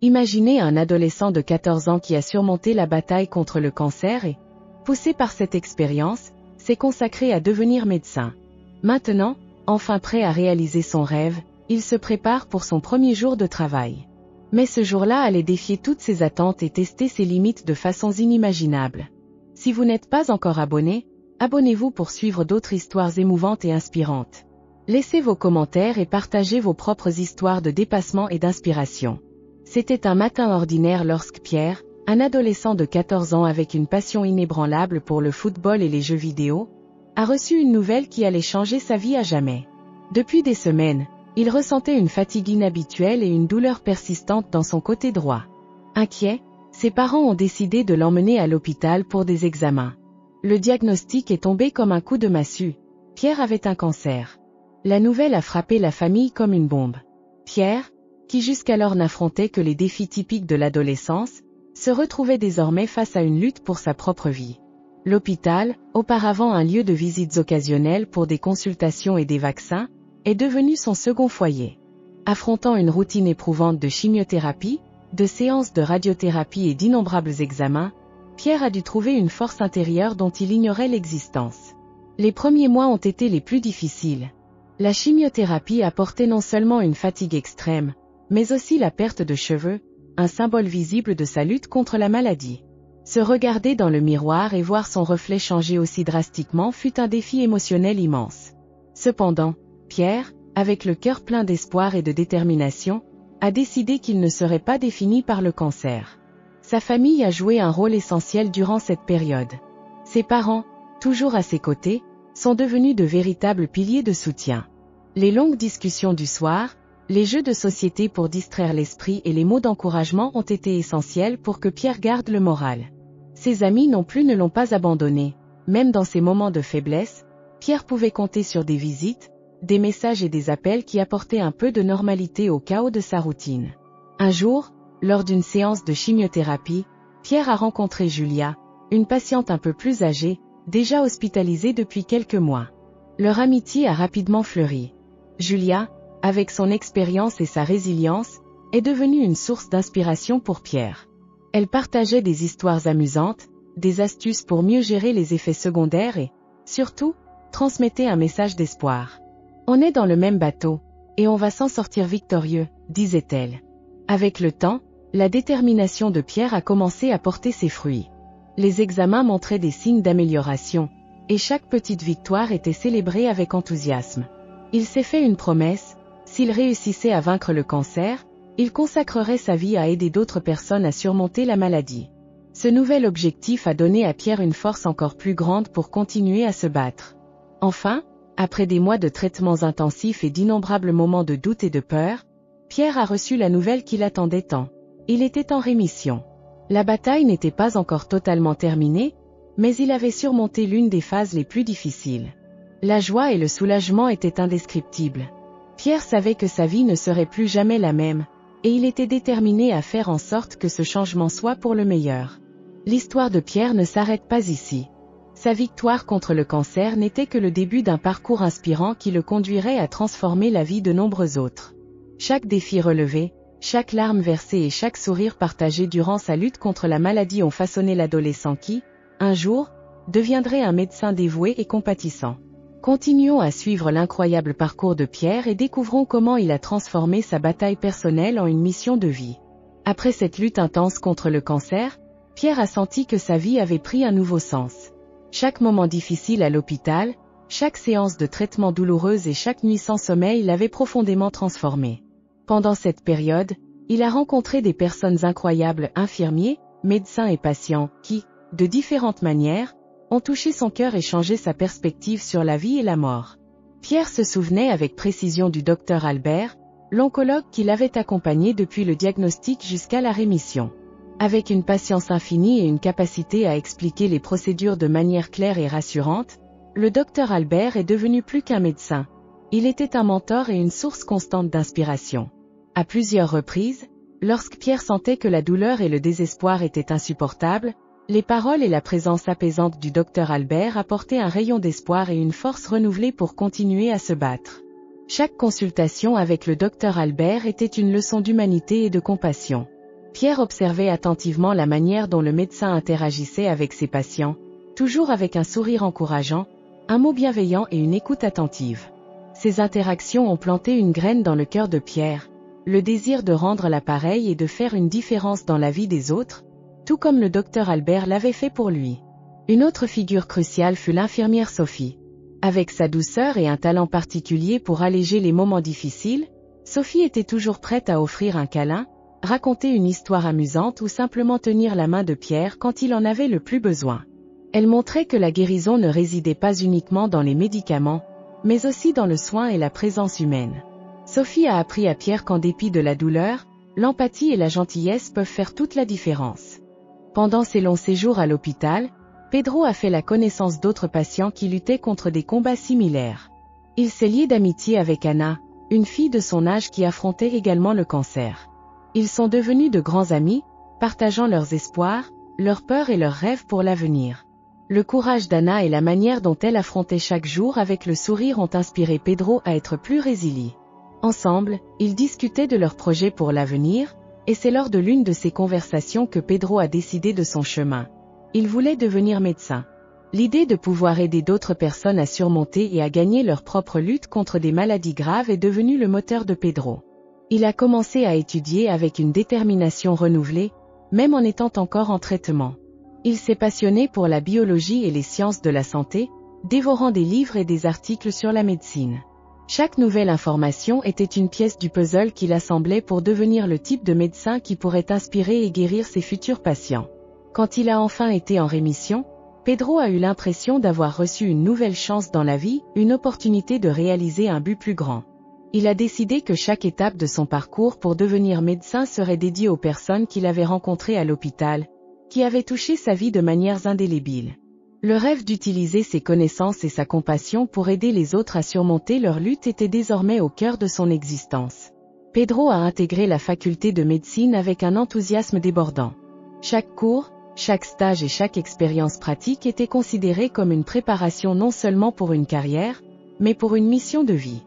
Imaginez un adolescent de 14 ans qui a surmonté la bataille contre le cancer et, poussé par cette expérience, s'est consacré à devenir médecin. Maintenant, enfin prêt à réaliser son rêve, il se prépare pour son premier jour de travail. Mais ce jour-là allait défier toutes ses attentes et tester ses limites de façons inimaginables. Si vous n'êtes pas encore abonné, abonnez-vous pour suivre d'autres histoires émouvantes et inspirantes. Laissez vos commentaires et partagez vos propres histoires de dépassement et d'inspiration. C'était un matin ordinaire lorsque Pierre, un adolescent de 14 ans avec une passion inébranlable pour le football et les jeux vidéo, a reçu une nouvelle qui allait changer sa vie à jamais. Depuis des semaines, il ressentait une fatigue inhabituelle et une douleur persistante dans son côté droit. Inquiets, ses parents ont décidé de l'emmener à l'hôpital pour des examens. Le diagnostic est tombé comme un coup de massue. Pierre avait un cancer. La nouvelle a frappé la famille comme une bombe. Pierre, qui jusqu'alors n'affrontait que les défis typiques de l'adolescence, se retrouvait désormais face à une lutte pour sa propre vie. L'hôpital, auparavant un lieu de visites occasionnelles pour des consultations et des vaccins, est devenu son second foyer. Affrontant une routine éprouvante de chimiothérapie, de séances de radiothérapie et d'innombrables examens, Pierre a dû trouver une force intérieure dont il ignorait l'existence. Les premiers mois ont été les plus difficiles. La chimiothérapie apportait non seulement une fatigue extrême, mais aussi la perte de cheveux, un symbole visible de sa lutte contre la maladie. Se regarder dans le miroir et voir son reflet changer aussi drastiquement fut un défi émotionnel immense. Cependant, Pierre, avec le cœur plein d'espoir et de détermination, a décidé qu'il ne serait pas défini par le cancer. Sa famille a joué un rôle essentiel durant cette période. Ses parents, toujours à ses côtés, sont devenus de véritables piliers de soutien. Les longues discussions du soir, les jeux de société pour distraire l'esprit et les mots d'encouragement ont été essentiels pour que Pierre garde le moral. Ses amis non plus ne l'ont pas abandonné. Même dans ces moments de faiblesse, Pierre pouvait compter sur des visites, des messages et des appels qui apportaient un peu de normalité au chaos de sa routine. Un jour, lors d'une séance de chimiothérapie, Pierre a rencontré Julia, une patiente un peu plus âgée, déjà hospitalisée depuis quelques mois. Leur amitié a rapidement fleuri. Julia, avec son expérience et sa résilience, est devenue une source d'inspiration pour Pierre. Elle partageait des histoires amusantes, des astuces pour mieux gérer les effets secondaires et, surtout, transmettait un message d'espoir. On est dans le même bateau, et on va s'en sortir victorieux, disait-elle. Avec le temps, la détermination de Pierre a commencé à porter ses fruits. Les examens montraient des signes d'amélioration, et chaque petite victoire était célébrée avec enthousiasme. Il s'est fait une promesse, s'il réussissait à vaincre le cancer, il consacrerait sa vie à aider d'autres personnes à surmonter la maladie. Ce nouvel objectif a donné à Pierre une force encore plus grande pour continuer à se battre. Enfin, après des mois de traitements intensifs et d'innombrables moments de doute et de peur, Pierre a reçu la nouvelle qu'il attendait tant. Il était en rémission. La bataille n'était pas encore totalement terminée, mais il avait surmonté l'une des phases les plus difficiles. La joie et le soulagement étaient indescriptibles. Pierre savait que sa vie ne serait plus jamais la même, et il était déterminé à faire en sorte que ce changement soit pour le meilleur. L'histoire de Pierre ne s'arrête pas ici. Sa victoire contre le cancer n'était que le début d'un parcours inspirant qui le conduirait à transformer la vie de nombreux autres. Chaque défi relevé, chaque larme versée et chaque sourire partagé durant sa lutte contre la maladie ont façonné l'adolescent qui, un jour, deviendrait un médecin dévoué et compatissant. Continuons à suivre l'incroyable parcours de Pierre et découvrons comment il a transformé sa bataille personnelle en une mission de vie. Après cette lutte intense contre le cancer, Pierre a senti que sa vie avait pris un nouveau sens. Chaque moment difficile à l'hôpital, chaque séance de traitement douloureuse et chaque nuit sans sommeil l'avaient profondément transformé. Pendant cette période, il a rencontré des personnes incroyables, infirmiers, médecins et patients, qui, de différentes manières, ont touché son cœur et changé sa perspective sur la vie et la mort. Pierre se souvenait avec précision du docteur Albert, l'oncologue qui l'avait accompagné depuis le diagnostic jusqu'à la rémission. Avec une patience infinie et une capacité à expliquer les procédures de manière claire et rassurante, le docteur Albert est devenu plus qu'un médecin. Il était un mentor et une source constante d'inspiration. À plusieurs reprises, lorsque Pierre sentait que la douleur et le désespoir étaient insupportables, les paroles et la présence apaisante du docteur Albert apportaient un rayon d'espoir et une force renouvelée pour continuer à se battre. Chaque consultation avec le docteur Albert était une leçon d'humanité et de compassion. Pierre observait attentivement la manière dont le médecin interagissait avec ses patients, toujours avec un sourire encourageant, un mot bienveillant et une écoute attentive. Ces interactions ont planté une graine dans le cœur de Pierre, le désir de rendre l'appareil et de faire une différence dans la vie des autres, tout comme le docteur Albert l'avait fait pour lui. Une autre figure cruciale fut l'infirmière Sophie. Avec sa douceur et un talent particulier pour alléger les moments difficiles, Sophie était toujours prête à offrir un câlin, raconter une histoire amusante ou simplement tenir la main de Pierre quand il en avait le plus besoin. Elle montrait que la guérison ne résidait pas uniquement dans les médicaments, mais aussi dans le soin et la présence humaine. Sophie a appris à Pierre qu'en dépit de la douleur, l'empathie et la gentillesse peuvent faire toute la différence. Pendant ses longs séjours à l'hôpital, Pedro a fait la connaissance d'autres patients qui luttaient contre des combats similaires. Il s'est lié d'amitié avec Anna, une fille de son âge qui affrontait également le cancer. Ils sont devenus de grands amis, partageant leurs espoirs, leurs peurs et leurs rêves pour l'avenir. Le courage d'Anna et la manière dont elle affrontait chaque jour avec le sourire ont inspiré Pedro à être plus résilient. Ensemble, ils discutaient de leurs projets pour l'avenir, et c'est lors de l'une de ces conversations que Pedro a décidé de son chemin. Il voulait devenir médecin. L'idée de pouvoir aider d'autres personnes à surmonter et à gagner leur propre lutte contre des maladies graves est devenue le moteur de Pedro. Il a commencé à étudier avec une détermination renouvelée, même en étant encore en traitement. Il s'est passionné pour la biologie et les sciences de la santé, dévorant des livres et des articles sur la médecine. Chaque nouvelle information était une pièce du puzzle qu'il assemblait pour devenir le type de médecin qui pourrait inspirer et guérir ses futurs patients. Quand il a enfin été en rémission, Pedro a eu l'impression d'avoir reçu une nouvelle chance dans la vie, une opportunité de réaliser un but plus grand. Il a décidé que chaque étape de son parcours pour devenir médecin serait dédiée aux personnes qu'il avait rencontrées à l'hôpital, qui avaient touché sa vie de manières indélébiles. Le rêve d'utiliser ses connaissances et sa compassion pour aider les autres à surmonter leur lutte était désormais au cœur de son existence. Pedro a intégré la faculté de médecine avec un enthousiasme débordant. Chaque cours, chaque stage et chaque expérience pratique était considérée comme une préparation non seulement pour une carrière, mais pour une mission de vie.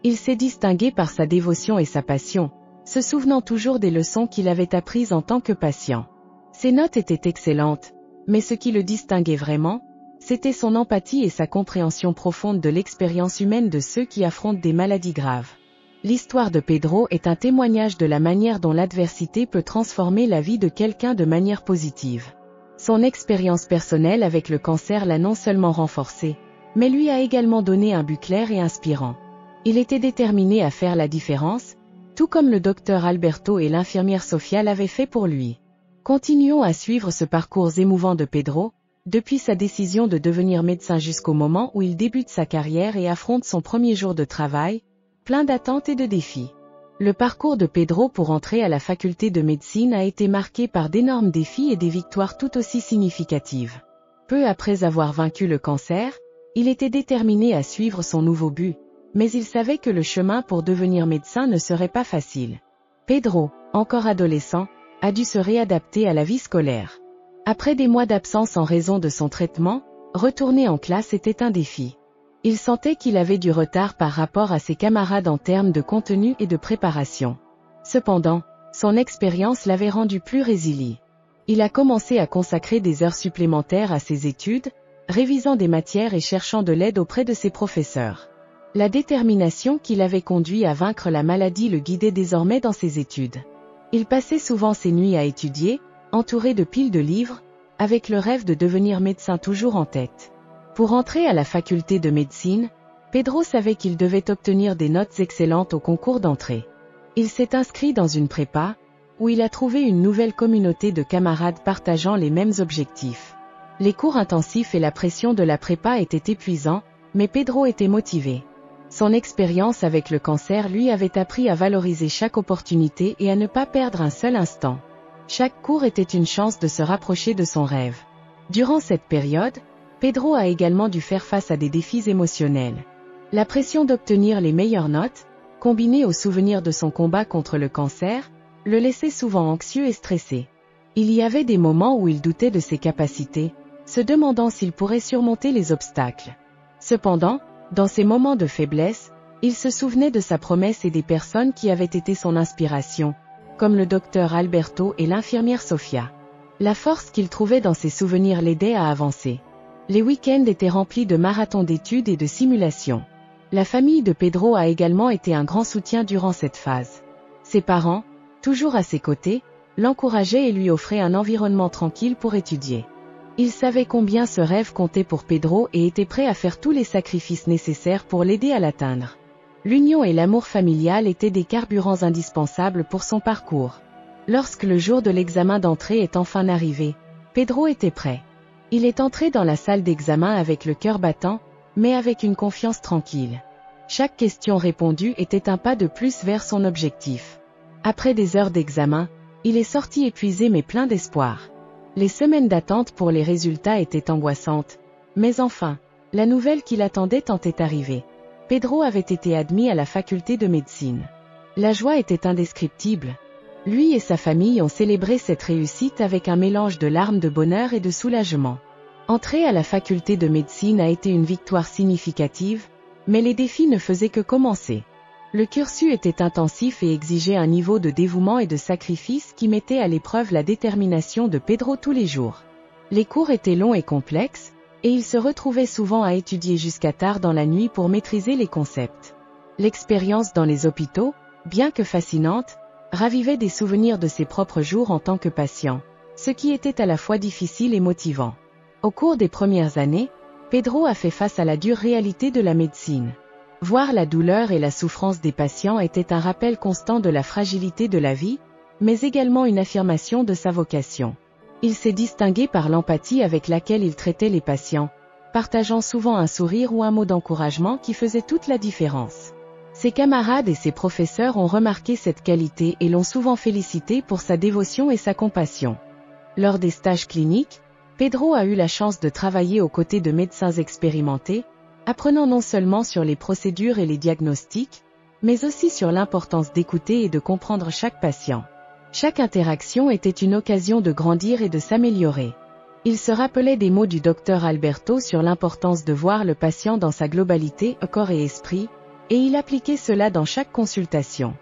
Il s'est distingué par sa dévotion et sa passion, se souvenant toujours des leçons qu'il avait apprises en tant que patient. Ses notes étaient excellentes, mais ce qui le distinguait vraiment, c'était son empathie et sa compréhension profonde de l'expérience humaine de ceux qui affrontent des maladies graves. L'histoire de Pedro est un témoignage de la manière dont l'adversité peut transformer la vie de quelqu'un de manière positive. Son expérience personnelle avec le cancer l'a non seulement renforcé, mais lui a également donné un but clair et inspirant. Il était déterminé à faire la différence, tout comme le docteur Alberto et l'infirmière Sofia l'avaient fait pour lui. Continuons à suivre ce parcours émouvant de Pedro, depuis sa décision de devenir médecin jusqu'au moment où il débute sa carrière et affronte son premier jour de travail, plein d'attentes et de défis. Le parcours de Pedro pour entrer à la faculté de médecine a été marqué par d'énormes défis et des victoires tout aussi significatives. Peu après avoir vaincu le cancer, il était déterminé à suivre son nouveau but, mais il savait que le chemin pour devenir médecin ne serait pas facile. Pedro, encore adolescent, a dû se réadapter à la vie scolaire. Après des mois d'absence en raison de son traitement, retourner en classe était un défi. Il sentait qu'il avait du retard par rapport à ses camarades en termes de contenu et de préparation. Cependant, son expérience l'avait rendu plus résilient. Il a commencé à consacrer des heures supplémentaires à ses études, révisant des matières et cherchant de l'aide auprès de ses professeurs. La détermination qui l'avait conduit à vaincre la maladie le guidait désormais dans ses études. Il passait souvent ses nuits à étudier, entouré de piles de livres, avec le rêve de devenir médecin toujours en tête. Pour entrer à la faculté de médecine, Pedro savait qu'il devait obtenir des notes excellentes au concours d'entrée. Il s'est inscrit dans une prépa, où il a trouvé une nouvelle communauté de camarades partageant les mêmes objectifs. Les cours intensifs et la pression de la prépa étaient épuisants, mais Pedro était motivé. Son expérience avec le cancer lui avait appris à valoriser chaque opportunité et à ne pas perdre un seul instant. Chaque cours était une chance de se rapprocher de son rêve. Durant cette période, Pedro a également dû faire face à des défis émotionnels. La pression d'obtenir les meilleures notes, combinée au souvenir de son combat contre le cancer, le laissait souvent anxieux et stressé. Il y avait des moments où il doutait de ses capacités, se demandant s'il pourrait surmonter les obstacles. Cependant, dans ces moments de faiblesse, il se souvenait de sa promesse et des personnes qui avaient été son inspiration, comme le docteur Alberto et l'infirmière Sofia. La force qu'il trouvait dans ses souvenirs l'aidait à avancer. Les week-ends étaient remplis de marathons d'études et de simulations. La famille de Pedro a également été un grand soutien durant cette phase. Ses parents, toujours à ses côtés, l'encourageaient et lui offraient un environnement tranquille pour étudier. Ils savaient combien ce rêve comptait pour Pedro et étaient prêts à faire tous les sacrifices nécessaires pour l'aider à l'atteindre. L'union et l'amour familial étaient des carburants indispensables pour son parcours. Lorsque le jour de l'examen d'entrée est enfin arrivé, Pedro était prêt. Il est entré dans la salle d'examen avec le cœur battant, mais avec une confiance tranquille. Chaque question répondue était un pas de plus vers son objectif. Après des heures d'examen, il est sorti épuisé mais plein d'espoir. Les semaines d'attente pour les résultats étaient angoissantes, mais enfin, la nouvelle qui l'attendait tant est arrivée. Pedro avait été admis à la faculté de médecine. La joie était indescriptible. Lui et sa famille ont célébré cette réussite avec un mélange de larmes de bonheur et de soulagement. Entrer à la faculté de médecine a été une victoire significative, mais les défis ne faisaient que commencer. Le cursus était intensif et exigeait un niveau de dévouement et de sacrifice qui mettait à l'épreuve la détermination de Pedro tous les jours. Les cours étaient longs et complexes, et il se retrouvait souvent à étudier jusqu'à tard dans la nuit pour maîtriser les concepts. L'expérience dans les hôpitaux, bien que fascinante, ravivait des souvenirs de ses propres jours en tant que patient, ce qui était à la fois difficile et motivant. Au cours des premières années, Pedro a fait face à la dure réalité de la médecine. Voir la douleur et la souffrance des patients était un rappel constant de la fragilité de la vie, mais également une affirmation de sa vocation. Il s'est distingué par l'empathie avec laquelle il traitait les patients, partageant souvent un sourire ou un mot d'encouragement qui faisait toute la différence. Ses camarades et ses professeurs ont remarqué cette qualité et l'ont souvent félicité pour sa dévotion et sa compassion. Lors des stages cliniques, Pedro a eu la chance de travailler aux côtés de médecins expérimentés, apprenant non seulement sur les procédures et les diagnostics, mais aussi sur l'importance d'écouter et de comprendre chaque patient. Chaque interaction était une occasion de grandir et de s'améliorer. Il se rappelait des mots du docteur Alberto sur l'importance de voir le patient dans sa globalité, corps et esprit, et il appliquait cela dans chaque consultation.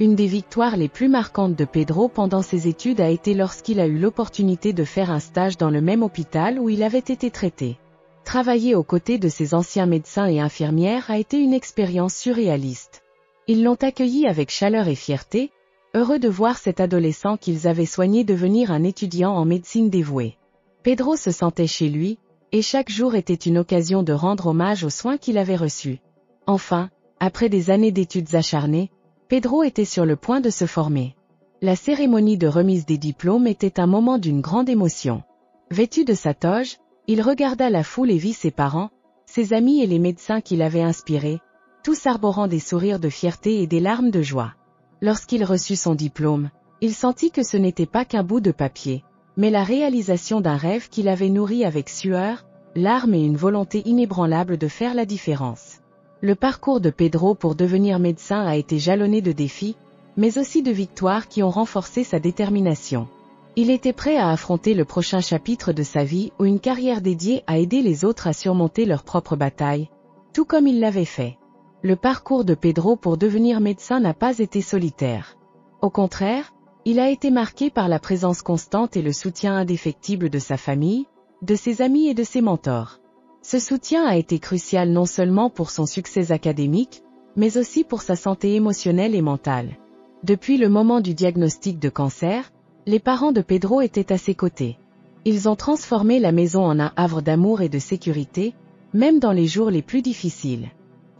Une des victoires les plus marquantes de Pedro pendant ses études a été lorsqu'il a eu l'opportunité de faire un stage dans le même hôpital où il avait été traité. Travailler aux côtés de ces anciens médecins et infirmières a été une expérience surréaliste. Ils l'ont accueilli avec chaleur et fierté, heureux de voir cet adolescent qu'ils avaient soigné devenir un étudiant en médecine dévoué. Pedro se sentait chez lui, et chaque jour était une occasion de rendre hommage aux soins qu'il avait reçus. Enfin, après des années d'études acharnées, Pedro était sur le point de se former. La cérémonie de remise des diplômes était un moment d'une grande émotion. Vêtu de sa toge, il regarda la foule et vit ses parents, ses amis et les médecins qui l'avaient inspiré, tous arborant des sourires de fierté et des larmes de joie. Lorsqu'il reçut son diplôme, il sentit que ce n'était pas qu'un bout de papier, mais la réalisation d'un rêve qu'il avait nourri avec sueur, larmes et une volonté inébranlable de faire la différence. Le parcours de Pedro pour devenir médecin a été jalonné de défis, mais aussi de victoires qui ont renforcé sa détermination. Il était prêt à affronter le prochain chapitre de sa vie où une carrière dédiée à aider les autres à surmonter leurs propres batailles, tout comme il l'avait fait. Le parcours de Pedro pour devenir médecin n'a pas été solitaire. Au contraire, il a été marqué par la présence constante et le soutien indéfectible de sa famille, de ses amis et de ses mentors. Ce soutien a été crucial non seulement pour son succès académique, mais aussi pour sa santé émotionnelle et mentale. Depuis le moment du diagnostic de cancer, les parents de Pedro étaient à ses côtés. Ils ont transformé la maison en un havre d'amour et de sécurité, même dans les jours les plus difficiles.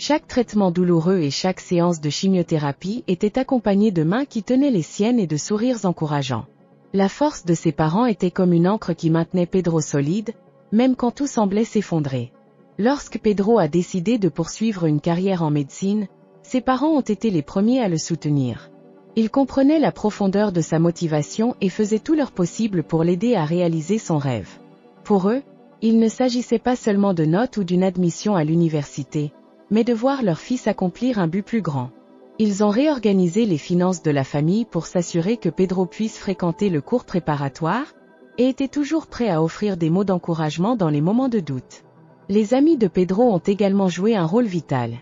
Chaque traitement douloureux et chaque séance de chimiothérapie était accompagnée de mains qui tenaient les siennes et de sourires encourageants. La force de ses parents était comme une ancre qui maintenait Pedro solide, même quand tout semblait s'effondrer. Lorsque Pedro a décidé de poursuivre une carrière en médecine, ses parents ont été les premiers à le soutenir. Ils comprenaient la profondeur de sa motivation et faisaient tout leur possible pour l'aider à réaliser son rêve. Pour eux, il ne s'agissait pas seulement de notes ou d'une admission à l'université, mais de voir leur fils accomplir un but plus grand. Ils ont réorganisé les finances de la famille pour s'assurer que Pedro puisse fréquenter le cours préparatoire, et étaient toujours prêts à offrir des mots d'encouragement dans les moments de doute. Les amis de Pedro ont également joué un rôle vital.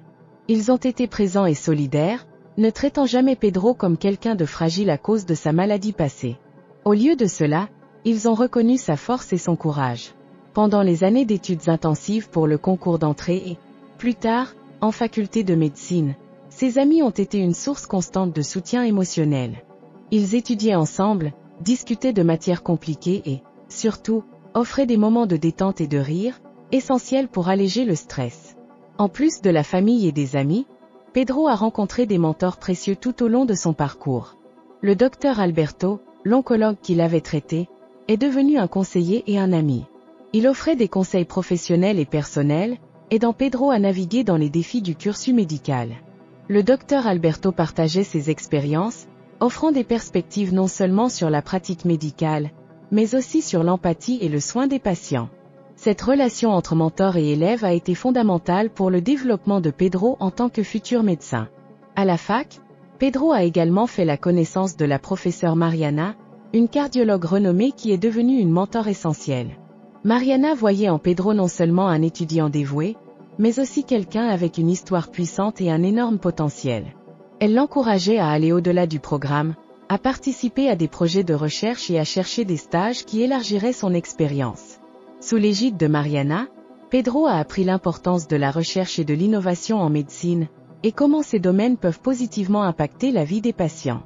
Ils ont été présents et solidaires, ne traitant jamais Pedro comme quelqu'un de fragile à cause de sa maladie passée. Au lieu de cela, ils ont reconnu sa force et son courage. Pendant les années d'études intensives pour le concours d'entrée et, plus tard, en faculté de médecine, ses amis ont été une source constante de soutien émotionnel. Ils étudiaient ensemble, discutaient de matières compliquées et, surtout, offraient des moments de détente et de rire, essentiels pour alléger le stress. En plus de la famille et des amis, Pedro a rencontré des mentors précieux tout au long de son parcours. Le docteur Alberto, l'oncologue qui l'avait traité, est devenu un conseiller et un ami. Il offrait des conseils professionnels et personnels, aidant Pedro à naviguer dans les défis du cursus médical. Le docteur Alberto partageait ses expériences, offrant des perspectives non seulement sur la pratique médicale, mais aussi sur l'empathie et le soin des patients. Cette relation entre mentor et élève a été fondamentale pour le développement de Pedro en tant que futur médecin. À la fac, Pedro a également fait la connaissance de la professeure Mariana, une cardiologue renommée qui est devenue une mentor essentielle. Mariana voyait en Pedro non seulement un étudiant dévoué, mais aussi quelqu'un avec une histoire puissante et un énorme potentiel. Elle l'encourageait à aller au-delà du programme, à participer à des projets de recherche et à chercher des stages qui élargiraient son expérience. Sous l'égide de Mariana, Pedro a appris l'importance de la recherche et de l'innovation en médecine, et comment ces domaines peuvent positivement impacter la vie des patients.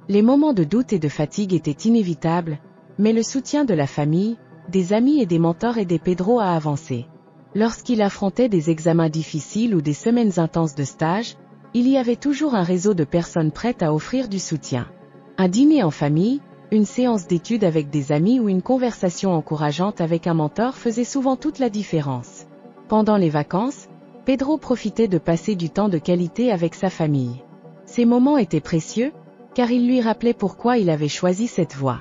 Les moments de doute et de fatigue étaient inévitables, mais le soutien de la famille, des amis et des mentors aidait Pedro à avancer. Lorsqu'il affrontait des examens difficiles ou des semaines intenses de stage, il y avait toujours un réseau de personnes prêtes à offrir du soutien. Un dîner en famille, une séance d'études avec des amis ou une conversation encourageante avec un mentor faisait souvent toute la différence. Pendant les vacances, Pedro profitait de passer du temps de qualité avec sa famille. Ces moments étaient précieux, car ils lui rappelaient pourquoi il avait choisi cette voie.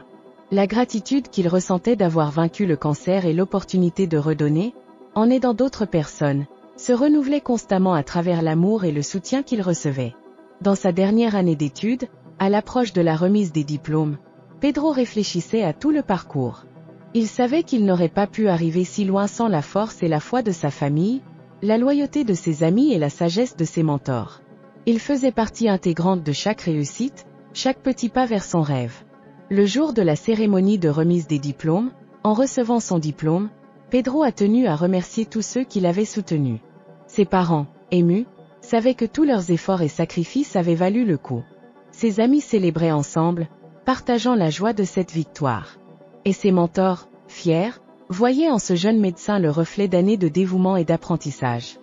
La gratitude qu'il ressentait d'avoir vaincu le cancer et l'opportunité de redonner, en aidant d'autres personnes, se renouvelait constamment à travers l'amour et le soutien qu'il recevait. Dans sa dernière année d'études, à l'approche de la remise des diplômes, Pedro réfléchissait à tout le parcours. Il savait qu'il n'aurait pas pu arriver si loin sans la force et la foi de sa famille, la loyauté de ses amis et la sagesse de ses mentors. Il faisait partie intégrante de chaque réussite, chaque petit pas vers son rêve. Le jour de la cérémonie de remise des diplômes, en recevant son diplôme, Pedro a tenu à remercier tous ceux qui l'avaient soutenu. Ses parents, émus, savaient que tous leurs efforts et sacrifices avaient valu le coup. Ses amis célébraient ensemble, partageant la joie de cette victoire. Et ses mentors, fiers, voyaient en ce jeune médecin le reflet d'années de dévouement et d'apprentissage.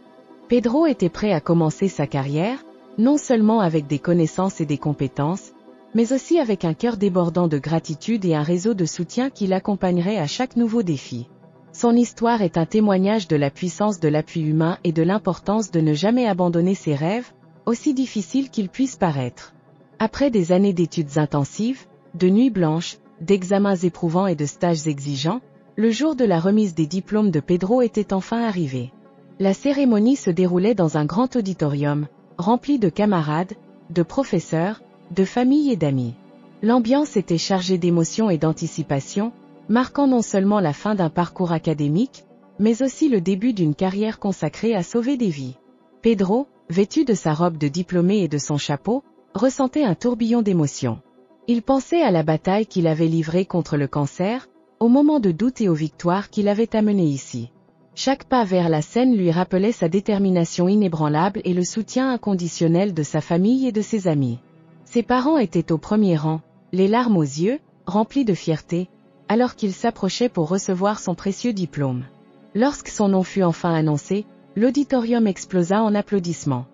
Pedro était prêt à commencer sa carrière, non seulement avec des connaissances et des compétences, mais aussi avec un cœur débordant de gratitude et un réseau de soutien qui l'accompagnerait à chaque nouveau défi. Son histoire est un témoignage de la puissance de l'appui humain et de l'importance de ne jamais abandonner ses rêves, aussi difficiles qu'ils puissent paraître. Après des années d'études intensives, de nuits blanches, d'examens éprouvants et de stages exigeants, le jour de la remise des diplômes de Pedro était enfin arrivé. La cérémonie se déroulait dans un grand auditorium, rempli de camarades, de professeurs, de familles et d'amis. L'ambiance était chargée d'émotion et d'anticipation, marquant non seulement la fin d'un parcours académique, mais aussi le début d'une carrière consacrée à sauver des vies. Pedro, vêtu de sa robe de diplômé et de son chapeau, ressentait un tourbillon d'émotions. Il pensait à la bataille qu'il avait livrée contre le cancer, aux moments de doute et aux victoires qu'il avait amenées ici. Chaque pas vers la scène lui rappelait sa détermination inébranlable et le soutien inconditionnel de sa famille et de ses amis. Ses parents étaient au premier rang, les larmes aux yeux, remplis de fierté, alors qu'il s'approchait pour recevoir son précieux diplôme. Lorsque son nom fut enfin annoncé, l'auditorium explosa en applaudissements.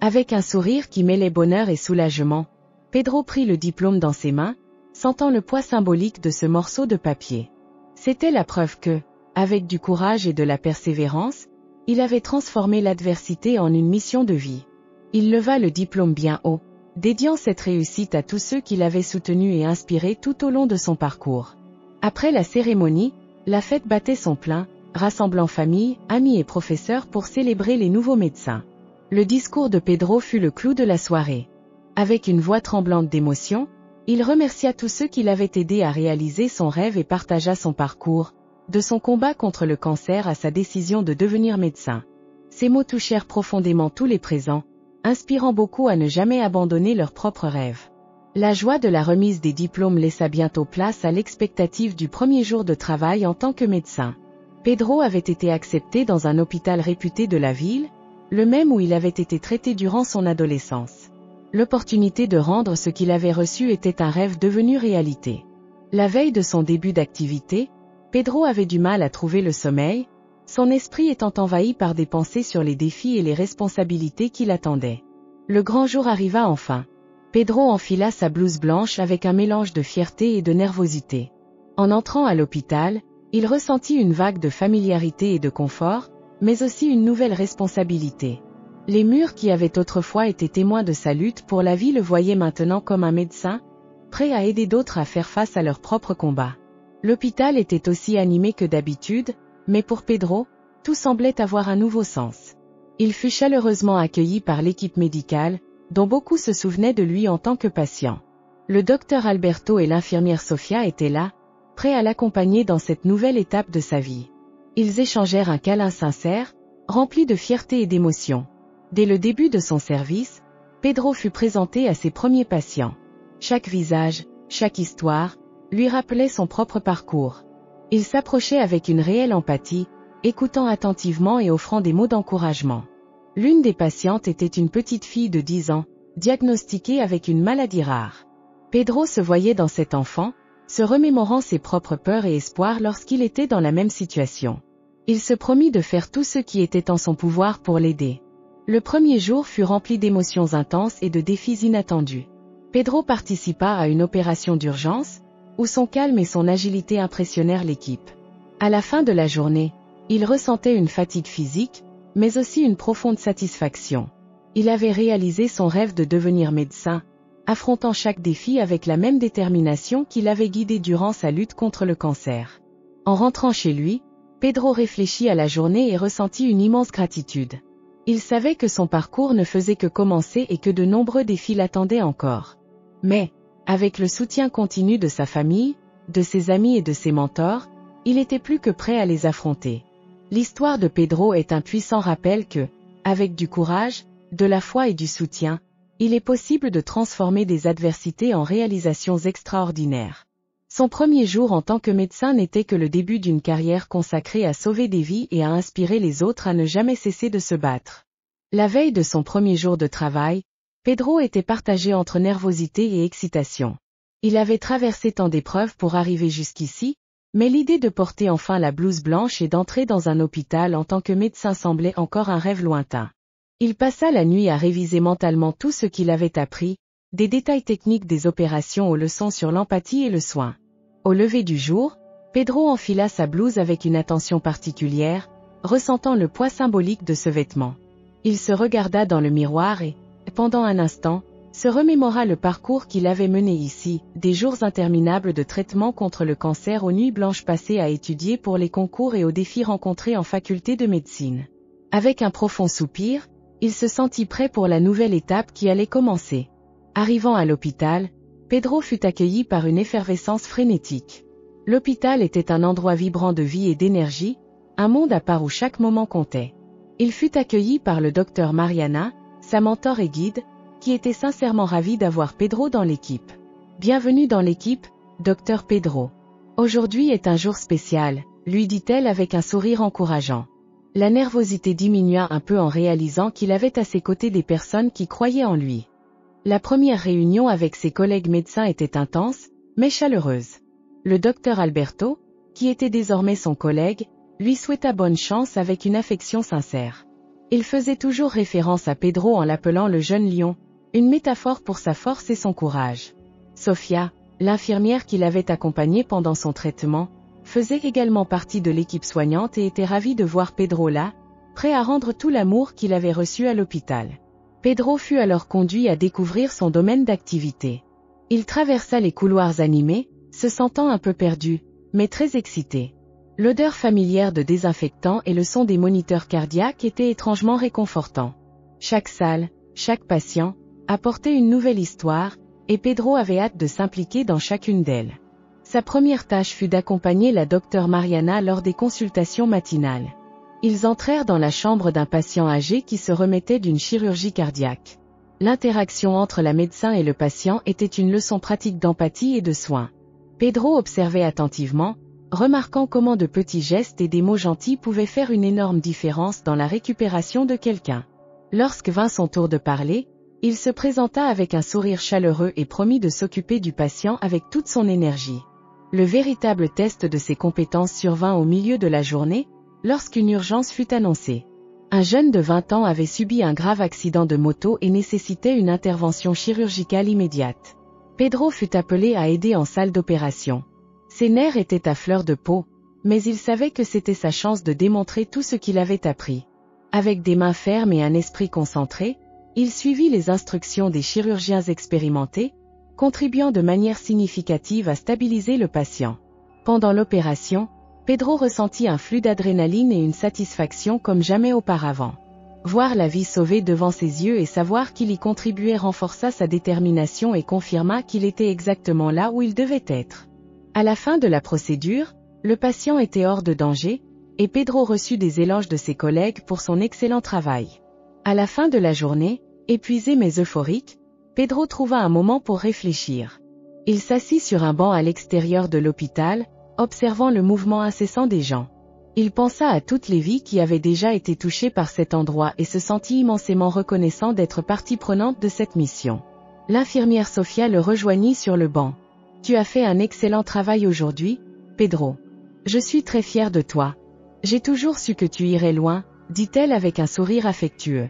Avec un sourire qui mêlait bonheur et soulagement, Pedro prit le diplôme dans ses mains, sentant le poids symbolique de ce morceau de papier. C'était la preuve que, avec du courage et de la persévérance, il avait transformé l'adversité en une mission de vie. Il leva le diplôme bien haut, dédiant cette réussite à tous ceux qui l'avaient soutenu et inspiré tout au long de son parcours. Après la cérémonie, la fête battait son plein, rassemblant famille, amis et professeurs pour célébrer les nouveaux médecins. Le discours de Pedro fut le clou de la soirée. Avec une voix tremblante d'émotion, il remercia tous ceux qui l'avaient aidé à réaliser son rêve et partagea son parcours, de son combat contre le cancer à sa décision de devenir médecin. Ces mots touchèrent profondément tous les présents, inspirant beaucoup à ne jamais abandonner leurs propres rêves. La joie de la remise des diplômes laissa bientôt place à l'expectative du premier jour de travail en tant que médecin. Pedro avait été accepté dans un hôpital réputé de la ville, le même où il avait été traité durant son adolescence. L'opportunité de rendre ce qu'il avait reçu était un rêve devenu réalité. La veille de son début d'activité, Pedro avait du mal à trouver le sommeil, son esprit étant envahi par des pensées sur les défis et les responsabilités qui l'attendaient. Le grand jour arriva enfin. Pedro enfila sa blouse blanche avec un mélange de fierté et de nervosité. En entrant à l'hôpital, il ressentit une vague de familiarité et de confort, mais aussi une nouvelle responsabilité. Les murs qui avaient autrefois été témoins de sa lutte pour la vie le voyaient maintenant comme un médecin, prêt à aider d'autres à faire face à leurs propres combats. L'hôpital était aussi animé que d'habitude, mais pour Pedro, tout semblait avoir un nouveau sens. Il fut chaleureusement accueilli par l'équipe médicale, dont beaucoup se souvenaient de lui en tant que patient. Le docteur Alberto et l'infirmière Sofia étaient là, prêts à l'accompagner dans cette nouvelle étape de sa vie. Ils échangèrent un câlin sincère, rempli de fierté et d'émotion. Dès le début de son service, Pedro fut présenté à ses premiers patients. Chaque visage, chaque histoire, lui rappelait son propre parcours. Il s'approchait avec une réelle empathie, écoutant attentivement et offrant des mots d'encouragement. L'une des patientes était une petite fille de 10 ans, diagnostiquée avec une maladie rare. Pedro se voyait dans cet enfant, se remémorant ses propres peurs et espoirs lorsqu'il était dans la même situation. Il se promit de faire tout ce qui était en son pouvoir pour l'aider. Le premier jour fut rempli d'émotions intenses et de défis inattendus. Pedro participa à une opération d'urgence, où son calme et son agilité impressionnèrent l'équipe. À la fin de la journée, il ressentait une fatigue physique, mais aussi une profonde satisfaction. Il avait réalisé son rêve de devenir médecin, affrontant chaque défi avec la même détermination qui l'avait guidé durant sa lutte contre le cancer. En rentrant chez lui, Pedro réfléchit à la journée et ressentit une immense gratitude. Il savait que son parcours ne faisait que commencer et que de nombreux défis l'attendaient encore. Mais, avec le soutien continu de sa famille, de ses amis et de ses mentors, il était plus que prêt à les affronter. L'histoire de Pedro est un puissant rappel que, avec du courage, de la foi et du soutien, il est possible de transformer des adversités en réalisations extraordinaires. Son premier jour en tant que médecin n'était que le début d'une carrière consacrée à sauver des vies et à inspirer les autres à ne jamais cesser de se battre. La veille de son premier jour de travail, Pedro était partagé entre nervosité et excitation. Il avait traversé tant d'épreuves pour arriver jusqu'ici, mais l'idée de porter enfin la blouse blanche et d'entrer dans un hôpital en tant que médecin semblait encore un rêve lointain. Il passa la nuit à réviser mentalement tout ce qu'il avait appris, des détails techniques des opérations aux leçons sur l'empathie et le soin. Au lever du jour, Pedro enfila sa blouse avec une attention particulière, ressentant le poids symbolique de ce vêtement. Il se regarda dans le miroir et, pendant un instant, se remémora le parcours qu'il avait mené ici, des jours interminables de traitement contre le cancer aux nuits blanches passées à étudier pour les concours et aux défis rencontrés en faculté de médecine. Avec un profond soupir, il se sentit prêt pour la nouvelle étape qui allait commencer. Arrivant à l'hôpital, Pedro fut accueilli par une effervescence frénétique. L'hôpital était un endroit vibrant de vie et d'énergie, un monde à part où chaque moment comptait. Il fut accueilli par le docteur Mariana, sa mentor et guide, qui était sincèrement ravi d'avoir Pedro dans l'équipe. Bienvenue dans l'équipe, docteur Pedro. Aujourd'hui est un jour spécial, lui dit-elle avec un sourire encourageant. La nervosité diminua un peu en réalisant qu'il avait à ses côtés des personnes qui croyaient en lui. La première réunion avec ses collègues médecins était intense, mais chaleureuse. Le docteur Alberto, qui était désormais son collègue, lui souhaita bonne chance avec une affection sincère. Il faisait toujours référence à Pedro en l'appelant le jeune lion, une métaphore pour sa force et son courage. Sofia, l'infirmière qui l'avait accompagné pendant son traitement, faisait également partie de l'équipe soignante et était ravie de voir Pedro là, prêt à rendre tout l'amour qu'il avait reçu à l'hôpital. Pedro fut alors conduit à découvrir son domaine d'activité. Il traversa les couloirs animés, se sentant un peu perdu, mais très excité. L'odeur familière de désinfectant et le son des moniteurs cardiaques étaient étrangement réconfortants. Chaque salle, chaque patient, apportait une nouvelle histoire, et Pedro avait hâte de s'impliquer dans chacune d'elles. Sa première tâche fut d'accompagner la docteure Mariana lors des consultations matinales. Ils entrèrent dans la chambre d'un patient âgé qui se remettait d'une chirurgie cardiaque. L'interaction entre la médecin et le patient était une leçon pratique d'empathie et de soins. Pedro observait attentivement, remarquant comment de petits gestes et des mots gentils pouvaient faire une énorme différence dans la récupération de quelqu'un. Lorsque vint son tour de parler, il se présenta avec un sourire chaleureux et promit de s'occuper du patient avec toute son énergie. Le véritable test de ses compétences survint au milieu de la journée, lorsqu'une urgence fut annoncée. Un jeune de 20 ans avait subi un grave accident de moto et nécessitait une intervention chirurgicale immédiate. Pedro fut appelé à aider en salle d'opération. Ses nerfs étaient à fleur de peau, mais il savait que c'était sa chance de démontrer tout ce qu'il avait appris. Avec des mains fermes et un esprit concentré, il suivit les instructions des chirurgiens expérimentés, contribuant de manière significative à stabiliser le patient. Pendant l'opération, Pedro ressentit un flux d'adrénaline et une satisfaction comme jamais auparavant. Voir la vie sauvée devant ses yeux et savoir qu'il y contribuait renforça sa détermination et confirma qu'il était exactement là où il devait être. À la fin de la procédure, le patient était hors de danger, et Pedro reçut des éloges de ses collègues pour son excellent travail. À la fin de la journée, épuisé mais euphorique, Pedro trouva un moment pour réfléchir. Il s'assit sur un banc à l'extérieur de l'hôpital, observant le mouvement incessant des gens. Il pensa à toutes les vies qui avaient déjà été touchées par cet endroit et se sentit immensément reconnaissant d'être partie prenante de cette mission. L'infirmière Sofia le rejoignit sur le banc. « Tu as fait un excellent travail aujourd'hui, Pedro. Je suis très fière de toi. J'ai toujours su que tu irais loin, dit-elle avec un sourire affectueux.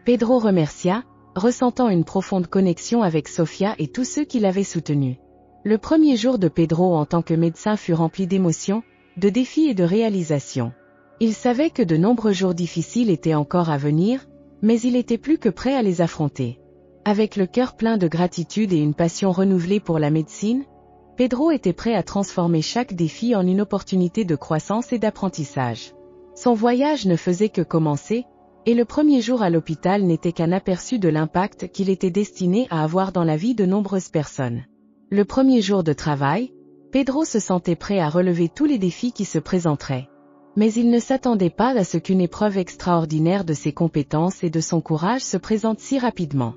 Pedro remercia, ressentant une profonde connexion avec Sofia et tous ceux qui l'avaient soutenu. Le premier jour de Pedro en tant que médecin fut rempli d'émotions, de défis et de réalisations. Il savait que de nombreux jours difficiles étaient encore à venir, mais il était plus que prêt à les affronter. Avec le cœur plein de gratitude et une passion renouvelée pour la médecine, Pedro était prêt à transformer chaque défi en une opportunité de croissance et d'apprentissage. Son voyage ne faisait que commencer, et le premier jour à l'hôpital n'était qu'un aperçu de l'impact qu'il était destiné à avoir dans la vie de nombreuses personnes. Le premier jour de travail, Pedro se sentait prêt à relever tous les défis qui se présenteraient. Mais il ne s'attendait pas à ce qu'une épreuve extraordinaire de ses compétences et de son courage se présente si rapidement.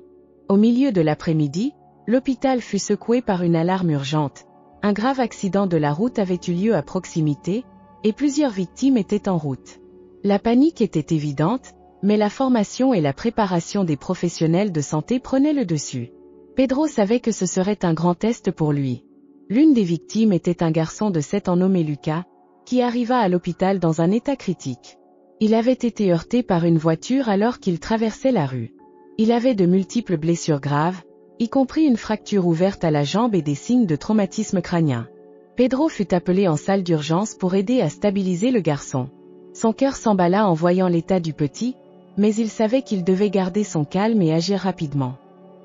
Au milieu de l'après-midi, l'hôpital fut secoué par une alarme urgente. Un grave accident de la route avait eu lieu à proximité, et plusieurs victimes étaient en route. La panique était évidente, mais la formation et la préparation des professionnels de santé prenaient le dessus. Pedro savait que ce serait un grand test pour lui. L'une des victimes était un garçon de 7 ans nommé Lucas, qui arriva à l'hôpital dans un état critique. Il avait été heurté par une voiture alors qu'il traversait la rue. Il avait de multiples blessures graves, y compris une fracture ouverte à la jambe et des signes de traumatisme crânien. Pedro fut appelé en salle d'urgence pour aider à stabiliser le garçon. Son cœur s'emballa en voyant l'état du petit, mais il savait qu'il devait garder son calme et agir rapidement.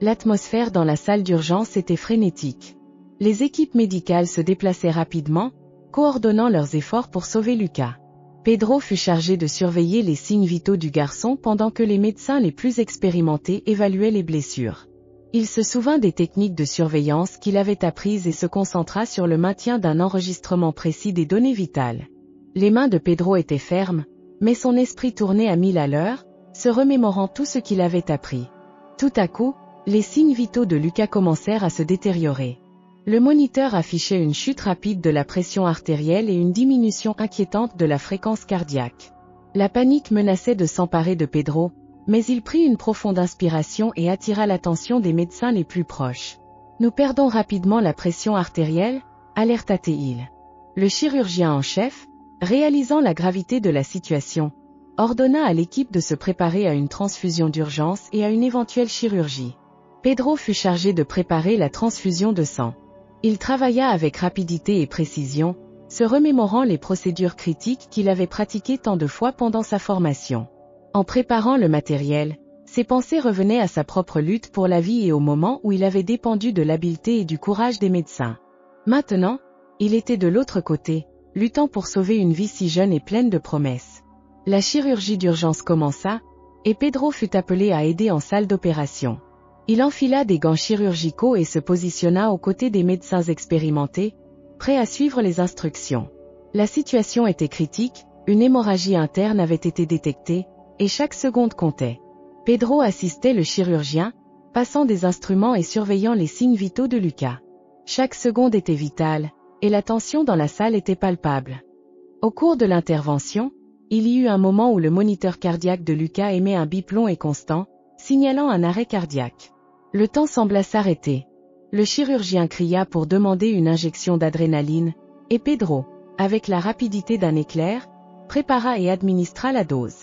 L'atmosphère dans la salle d'urgence était frénétique. Les équipes médicales se déplaçaient rapidement, coordonnant leurs efforts pour sauver Lucas. Pedro fut chargé de surveiller les signes vitaux du garçon pendant que les médecins les plus expérimentés évaluaient les blessures. Il se souvint des techniques de surveillance qu'il avait apprises et se concentra sur le maintien d'un enregistrement précis des données vitales. Les mains de Pedro étaient fermes, mais son esprit tournait à 1000 à l'heure, se remémorant tout ce qu'il avait appris. Tout à coup, les signes vitaux de Lucas commencèrent à se détériorer. Le moniteur affichait une chute rapide de la pression artérielle et une diminution inquiétante de la fréquence cardiaque. La panique menaçait de s'emparer de Pedro, mais il prit une profonde inspiration et attira l'attention des médecins les plus proches. « Nous perdons rapidement la pression artérielle », alerta-t-il. Le chirurgien en chef, réalisant la gravité de la situation, ordonna à l'équipe de se préparer à une transfusion d'urgence et à une éventuelle chirurgie. Pedro fut chargé de préparer la transfusion de sang. Il travailla avec rapidité et précision, se remémorant les procédures critiques qu'il avait pratiquées tant de fois pendant sa formation. En préparant le matériel, ses pensées revenaient à sa propre lutte pour la vie et au moment où il avait dépendu de l'habileté et du courage des médecins. Maintenant, il était de l'autre côté, luttant pour sauver une vie si jeune et pleine de promesses. La chirurgie d'urgence commença, et Pedro fut appelé à aider en salle d'opération. Il enfila des gants chirurgicaux et se positionna aux côtés des médecins expérimentés, prêts à suivre les instructions. La situation était critique, Une hémorragie interne avait été détectée, et chaque seconde comptait. Pedro assistait le chirurgien, passant des instruments et surveillant les signes vitaux de Lucas. Chaque seconde était vitale, et la tension dans la salle était palpable. Au cours de l'intervention, il y eut un moment où le moniteur cardiaque de Lucas émet un bip long et constant, signalant un arrêt cardiaque. Le temps sembla s'arrêter. Le chirurgien cria pour demander une injection d'adrénaline, et Pedro, avec la rapidité d'un éclair, prépara et administra la dose.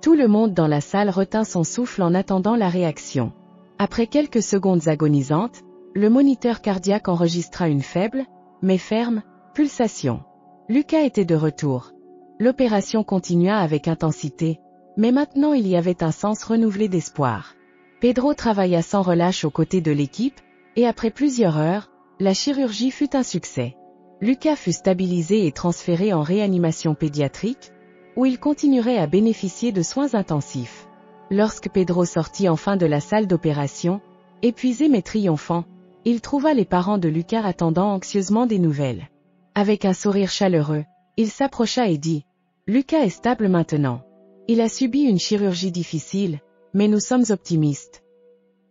Tout le monde dans la salle retint son souffle en attendant la réaction. Après quelques secondes agonisantes, le moniteur cardiaque enregistra une faible, mais ferme, pulsation. Lucas était de retour. L'opération continua avec intensité, mais maintenant il y avait un sens renouvelé d'espoir. Pedro travailla sans relâche aux côtés de l'équipe, et après plusieurs heures, la chirurgie fut un succès. Lucas fut stabilisé et transféré en réanimation pédiatrique, où il continuerait à bénéficier de soins intensifs. Lorsque Pedro sortit enfin de la salle d'opération, épuisé mais triomphant, il trouva les parents de Lucas attendant anxieusement des nouvelles. Avec un sourire chaleureux, il s'approcha et dit « Lucas est stable maintenant. Il a subi une chirurgie difficile, mais nous sommes optimistes. »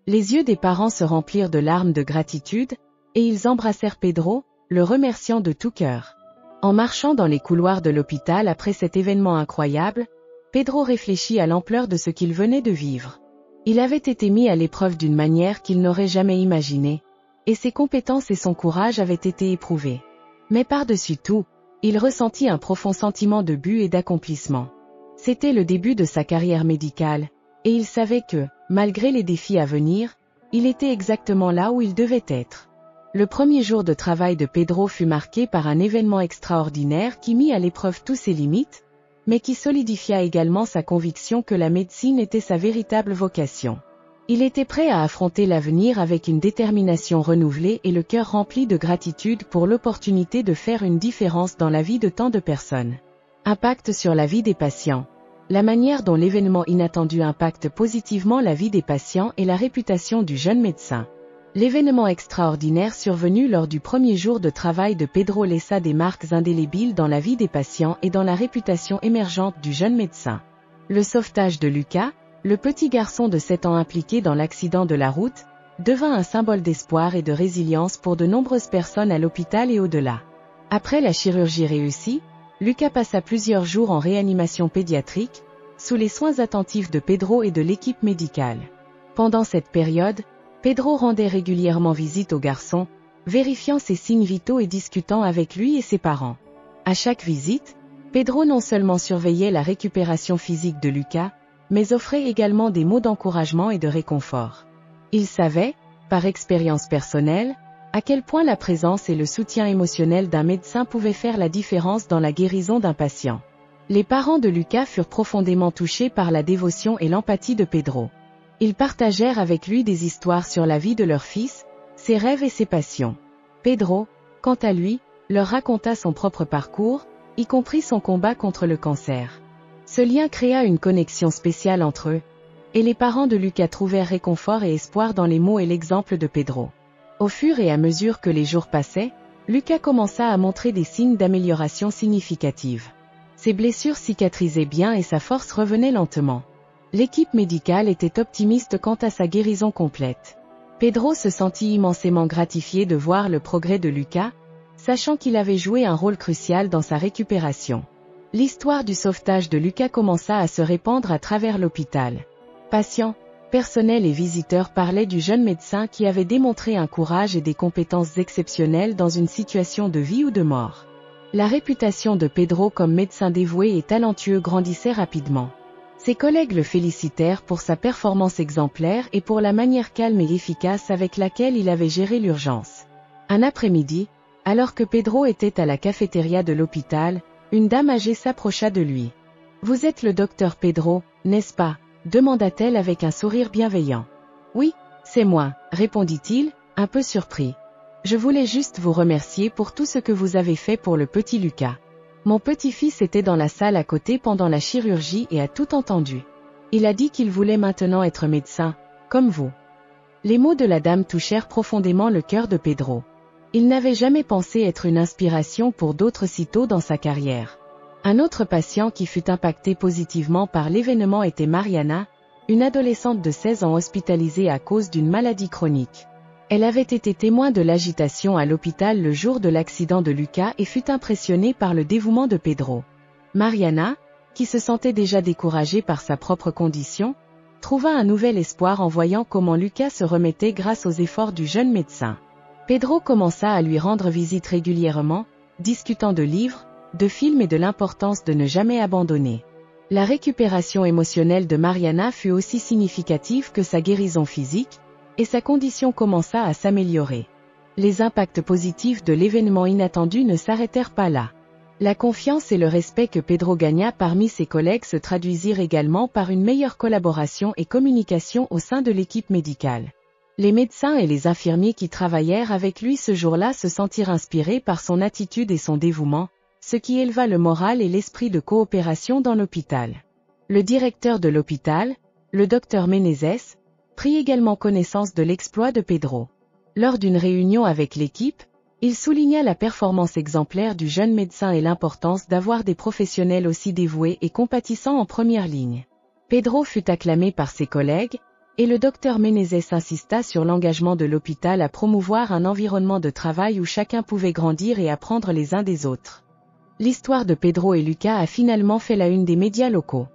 Les yeux des parents se remplirent de larmes de gratitude, et ils embrassèrent Pedro, le remerciant de tout cœur. En marchant dans les couloirs de l'hôpital après cet événement incroyable, Pedro réfléchit à l'ampleur de ce qu'il venait de vivre. Il avait été mis à l'épreuve d'une manière qu'il n'aurait jamais imaginée, et ses compétences et son courage avaient été éprouvés. Mais par-dessus tout, il ressentit un profond sentiment de but et d'accomplissement. C'était le début de sa carrière médicale, et il savait que, malgré les défis à venir, il était exactement là où il devait être. Le premier jour de travail de Pedro fut marqué par un événement extraordinaire qui mit à l'épreuve tous ses limites, mais qui solidifia également sa conviction que la médecine était sa véritable vocation. Il était prêt à affronter l'avenir avec une détermination renouvelée et le cœur rempli de gratitude pour l'opportunité de faire une différence dans la vie de tant de personnes. Impact sur la vie des patients. La manière dont l'événement inattendu impacte positivement la vie des patients et la réputation du jeune médecin. L'événement extraordinaire survenu lors du premier jour de travail de Pedro laissa des marques indélébiles dans la vie des patients et dans la réputation émergente du jeune médecin. Le sauvetage de Lucas, le petit garçon de 7 ans impliqué dans l'accident de la route, devint un symbole d'espoir et de résilience pour de nombreuses personnes à l'hôpital et au-delà. Après la chirurgie réussie, Lucas passa plusieurs jours en réanimation pédiatrique, sous les soins attentifs de Pedro et de l'équipe médicale. Pendant cette période, Pedro rendait régulièrement visite au garçon, vérifiant ses signes vitaux et discutant avec lui et ses parents. À chaque visite, Pedro non seulement surveillait la récupération physique de Lucas, mais offrait également des mots d'encouragement et de réconfort. Il savait, par expérience personnelle, à quel point la présence et le soutien émotionnel d'un médecin pouvaient faire la différence dans la guérison d'un patient. Les parents de Lucas furent profondément touchés par la dévotion et l'empathie de Pedro. Ils partagèrent avec lui des histoires sur la vie de leur fils, ses rêves et ses passions. Pedro, quant à lui, leur raconta son propre parcours, y compris son combat contre le cancer. Ce lien créa une connexion spéciale entre eux, et les parents de Lucas trouvèrent réconfort et espoir dans les mots et l'exemple de Pedro. Au fur et à mesure que les jours passaient, Lucas commença à montrer des signes d'amélioration significative. Ses blessures cicatrisaient bien et sa force revenait lentement. L'équipe médicale était optimiste quant à sa guérison complète. Pedro se sentit immensément gratifié de voir le progrès de Lucas, sachant qu'il avait joué un rôle crucial dans sa récupération. L'histoire du sauvetage de Lucas commença à se répandre à travers l'hôpital. Patients, personnel et visiteurs parlaient du jeune médecin qui avait démontré un courage et des compétences exceptionnelles dans une situation de vie ou de mort. La réputation de Pedro comme médecin dévoué et talentueux grandissait rapidement. Ses collègues le félicitèrent pour sa performance exemplaire et pour la manière calme et efficace avec laquelle il avait géré l'urgence. Un après-midi, alors que Pedro était à la cafétéria de l'hôpital, une dame âgée s'approcha de lui. « Vous êtes le docteur Pedro, n'est-ce pas ?» demanda-t-elle avec un sourire bienveillant. « Oui, c'est moi », répondit-il, un peu surpris. « Je voulais juste vous remercier pour tout ce que vous avez fait pour le petit Lucas. Mon petit-fils était dans la salle à côté pendant la chirurgie et a tout entendu. Il a dit qu'il voulait maintenant être médecin, comme vous. » Les mots de la dame touchèrent profondément le cœur de Pedro. Il n'avait jamais pensé être une inspiration pour d'autres si tôt dans sa carrière. Un autre patient qui fut impacté positivement par l'événement était Mariana, une adolescente de 16 ans hospitalisée à cause d'une maladie chronique. Elle avait été témoin de l'agitation à l'hôpital le jour de l'accident de Lucas et fut impressionnée par le dévouement de Pedro. Mariana, qui se sentait déjà découragée par sa propre condition, trouva un nouvel espoir en voyant comment Lucas se remettait grâce aux efforts du jeune médecin. Pedro commença à lui rendre visite régulièrement, discutant de livres, de films et de l'importance de ne jamais abandonner. La récupération émotionnelle de Mariana fut aussi significative que sa guérison physique, et sa condition commença à s'améliorer. Les impacts positifs de l'événement inattendu ne s'arrêtèrent pas là. La confiance et le respect que Pedro gagna parmi ses collègues se traduisirent également par une meilleure collaboration et communication au sein de l'équipe médicale. Les médecins et les infirmiers qui travaillèrent avec lui ce jour-là se sentirent inspirés par son attitude et son dévouement, ce qui éleva le moral et l'esprit de coopération dans l'hôpital. Le directeur de l'hôpital, le docteur Menezes, prit également connaissance de l'exploit de Pedro. Lors d'une réunion avec l'équipe, il souligna la performance exemplaire du jeune médecin et l'importance d'avoir des professionnels aussi dévoués et compatissants en première ligne. Pedro fut acclamé par ses collègues, et le docteur Menezes insista sur l'engagement de l'hôpital à promouvoir un environnement de travail où chacun pouvait grandir et apprendre les uns des autres. L'histoire de Pedro et Lucas a finalement fait la une des médias locaux.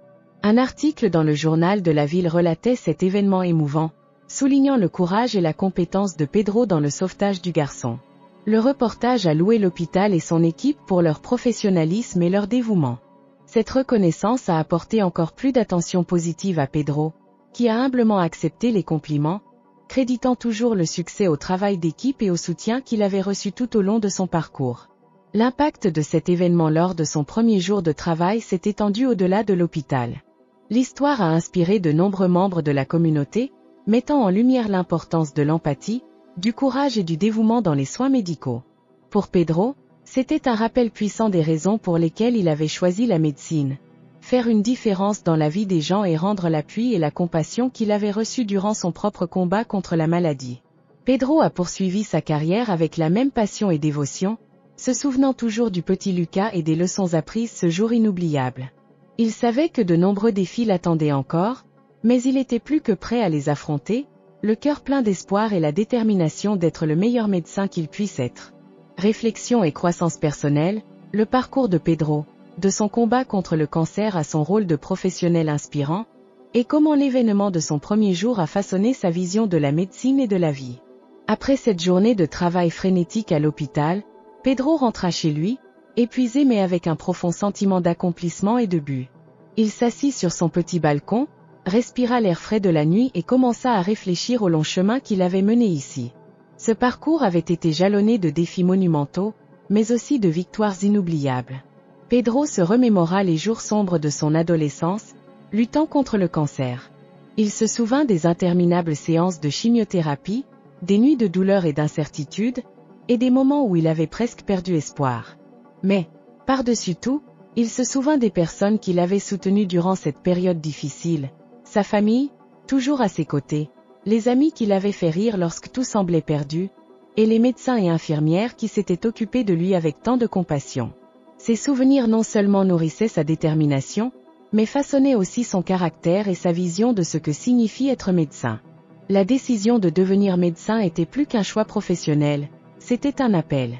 Un article dans le journal de la ville relatait cet événement émouvant, soulignant le courage et la compétence de Pedro dans le sauvetage du garçon. Le reportage a loué l'hôpital et son équipe pour leur professionnalisme et leur dévouement. Cette reconnaissance a apporté encore plus d'attention positive à Pedro, qui a humblement accepté les compliments, créditant toujours le succès au travail d'équipe et au soutien qu'il avait reçu tout au long de son parcours. L'impact de cet événement lors de son premier jour de travail s'est étendu au-delà de l'hôpital. L'histoire a inspiré de nombreux membres de la communauté, mettant en lumière l'importance de l'empathie, du courage et du dévouement dans les soins médicaux. Pour Pedro, c'était un rappel puissant des raisons pour lesquelles il avait choisi la médecine. Faire une différence dans la vie des gens et rendre l'appui et la compassion qu'il avait reçus durant son propre combat contre la maladie. Pedro a poursuivi sa carrière avec la même passion et dévotion, se souvenant toujours du petit Lucas et des leçons apprises ce jour inoubliable. Il savait que de nombreux défis l'attendaient encore, mais il était plus que prêt à les affronter, le cœur plein d'espoir et la détermination d'être le meilleur médecin qu'il puisse être. Réflexion et croissance personnelle, le parcours de Pedro, de son combat contre le cancer à son rôle de professionnel inspirant, et comment l'événement de son premier jour a façonné sa vision de la médecine et de la vie. Après cette journée de travail frénétique à l'hôpital, Pedro rentra chez lui, épuisé mais avec un profond sentiment d'accomplissement et de but. Il s'assit sur son petit balcon, respira l'air frais de la nuit et commença à réfléchir au long chemin qu'il avait mené ici. Ce parcours avait été jalonné de défis monumentaux, mais aussi de victoires inoubliables. Pedro se remémora les jours sombres de son adolescence, luttant contre le cancer. Il se souvint des interminables séances de chimiothérapie, des nuits de douleur et d'incertitude, et des moments où il avait presque perdu espoir. Mais, par-dessus tout, il se souvint des personnes qui l'avaient soutenu durant cette période difficile, sa famille, toujours à ses côtés, les amis qui l'avaient fait rire lorsque tout semblait perdu, et les médecins et infirmières qui s'étaient occupés de lui avec tant de compassion. Ces souvenirs non seulement nourrissaient sa détermination, mais façonnaient aussi son caractère et sa vision de ce que signifie être médecin. La décision de devenir médecin était plus qu'un choix professionnel, c'était un appel.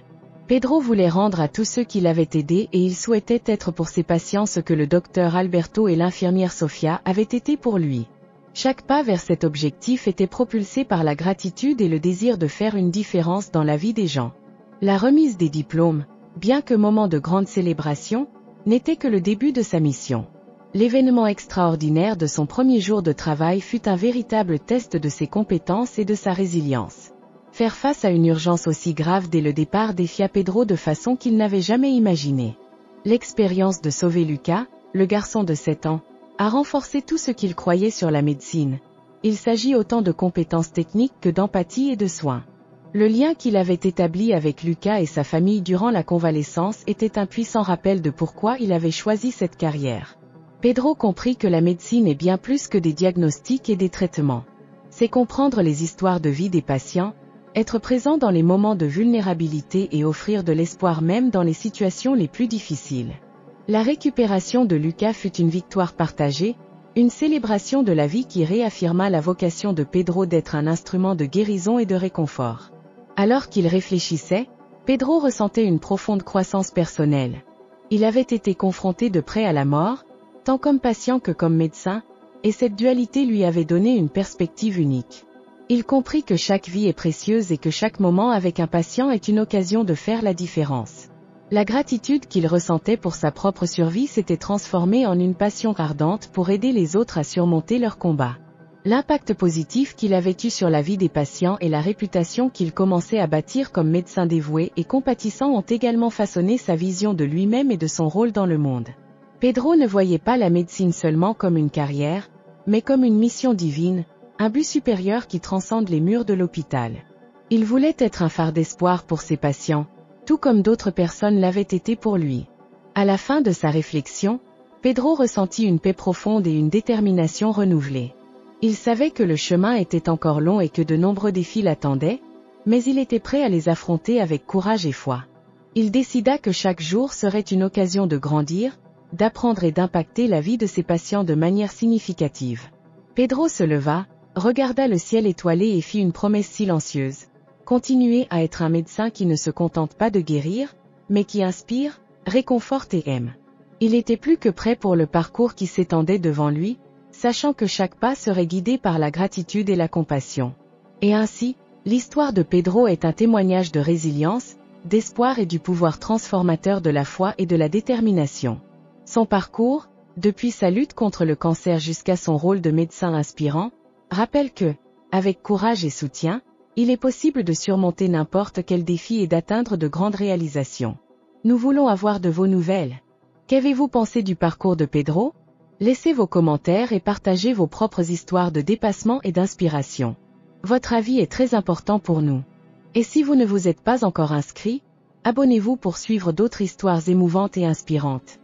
Pedro voulait rendre à tous ceux qui l'avaient aidé et il souhaitait être pour ses patients ce que le docteur Alberto et l'infirmière Sofia avaient été pour lui. Chaque pas vers cet objectif était propulsé par la gratitude et le désir de faire une différence dans la vie des gens. La remise des diplômes, bien que moment de grande célébration, n'était que le début de sa mission. L'événement extraordinaire de son premier jour de travail fut un véritable test de ses compétences et de sa résilience. Faire face à une urgence aussi grave dès le départ défia Pedro de façon qu'il n'avait jamais imaginée. L'expérience de sauver Lucas, le garçon de 7 ans, a renforcé tout ce qu'il croyait sur la médecine. Il s'agit autant de compétences techniques que d'empathie et de soins. Le lien qu'il avait établi avec Lucas et sa famille durant la convalescence était un puissant rappel de pourquoi il avait choisi cette carrière. Pedro comprit que la médecine est bien plus que des diagnostics et des traitements. C'est comprendre les histoires de vie des patients, être présent dans les moments de vulnérabilité et offrir de l'espoir même dans les situations les plus difficiles. La récupération de Lucas fut une victoire partagée, une célébration de la vie qui réaffirma la vocation de Pedro d'être un instrument de guérison et de réconfort. Alors qu'il réfléchissait, Pedro ressentait une profonde croissance personnelle. Il avait été confronté de près à la mort, tant comme patient que comme médecin, et cette dualité lui avait donné une perspective unique. Il comprit que chaque vie est précieuse et que chaque moment avec un patient est une occasion de faire la différence. La gratitude qu'il ressentait pour sa propre survie s'était transformée en une passion ardente pour aider les autres à surmonter leurs combats. L'impact positif qu'il avait eu sur la vie des patients et la réputation qu'il commençait à bâtir comme médecin dévoué et compatissant ont également façonné sa vision de lui-même et de son rôle dans le monde. Pedro ne voyait pas la médecine seulement comme une carrière, mais comme une mission divine, un but supérieur qui transcende les murs de l'hôpital. Il voulait être un phare d'espoir pour ses patients, tout comme d'autres personnes l'avaient été pour lui. À la fin de sa réflexion, Pedro ressentit une paix profonde et une détermination renouvelée. Il savait que le chemin était encore long et que de nombreux défis l'attendaient, mais il était prêt à les affronter avec courage et foi. Il décida que chaque jour serait une occasion de grandir, d'apprendre et d'impacter la vie de ses patients de manière significative. Pedro se leva, regarda le ciel étoilé et fit une promesse silencieuse. Continuer à être un médecin qui ne se contente pas de guérir, mais qui inspire, réconforte et aime. Il était plus que prêt pour le parcours qui s'étendait devant lui, sachant que chaque pas serait guidé par la gratitude et la compassion. Et ainsi, l'histoire de Pedro est un témoignage de résilience, d'espoir et du pouvoir transformateur de la foi et de la détermination. Son parcours, depuis sa lutte contre le cancer jusqu'à son rôle de médecin inspirant, rappelle que, avec courage et soutien, il est possible de surmonter n'importe quel défi et d'atteindre de grandes réalisations. Nous voulons avoir de vos nouvelles. Qu'avez-vous pensé du parcours de Pedro ? Laissez vos commentaires et partagez vos propres histoires de dépassement et d'inspiration. Votre avis est très important pour nous. Et si vous ne vous êtes pas encore inscrit, abonnez-vous pour suivre d'autres histoires émouvantes et inspirantes.